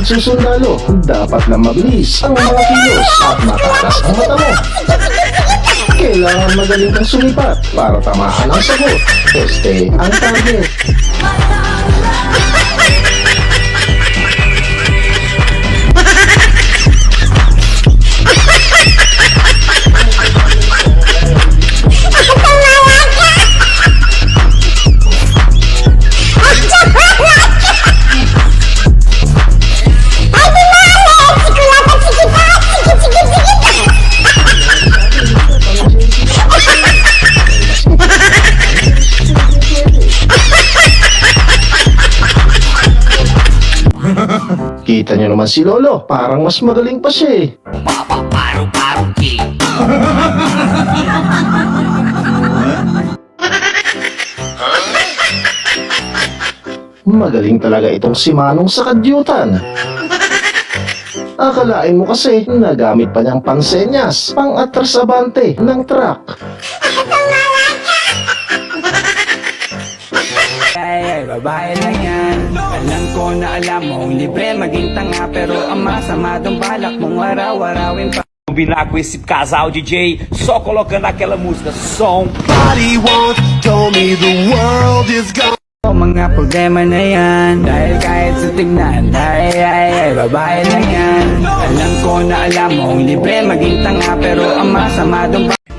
pagsusundalo, dapat na mabilis ang mga kilos at matalas ang mata mo. Kailangan magaling kang sumipat para tamaan ang sagot. Este ang target. Kita nyo naman si Lolo, parang mas magaling pa siya eh. Magaling talaga itong si Manong sa kadyutan. Akalain mo kasi nagamit pa niyang pansenyas, pang-atras abante ng truck. Ay, babae lang yan. Alam ko na alam mong libre maging tanga, pero ang masama dong balak mong araw-arawin pa. Combinar com esse casal DJ, só colocando aquela música. Somebody once told me the world is gone. Mga problema na yan, dahil kahit sa tignan, ay, babae lang yan. Alam ko na alam mong libre maging tanga, pero ang masama dong balak.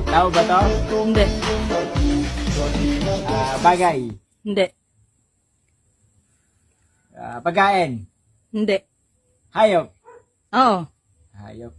Tao ba to? Hindi. Bagay. Hindi. Pagkain. Hindi. Hayop. Oo. Hayop.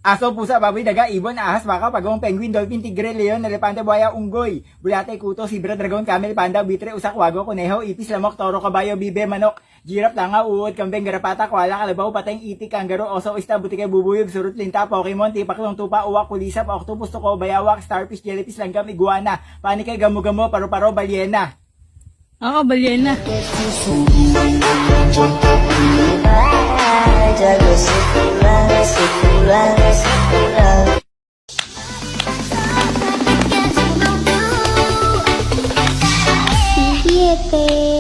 Aso, pusa, baboy, daga, ibon, ahas, baka, pagong, penguin, dolphin, tigre, leon, elepante, buhaya, unggoy, bulate, kuto, zebra, dragon, camel, panda, bitre, usak, wago, kuneho, ipis, lamok, toro, kabayo, bibe, manok, giraffe, tanga, uod, kambing, garapata, kwala, kalabaw, pateng, itik, kanggaro, oso, ista, butikay, bubuyog, surut, linta, pokemon, tipak, tupa, uwak, kulisap, octopus, tuko, bayawak, starfish, jellyfish, langgam, iguana, panikay, gamo-gamo, paro-paro, balyena. Oo, balyena. Siete.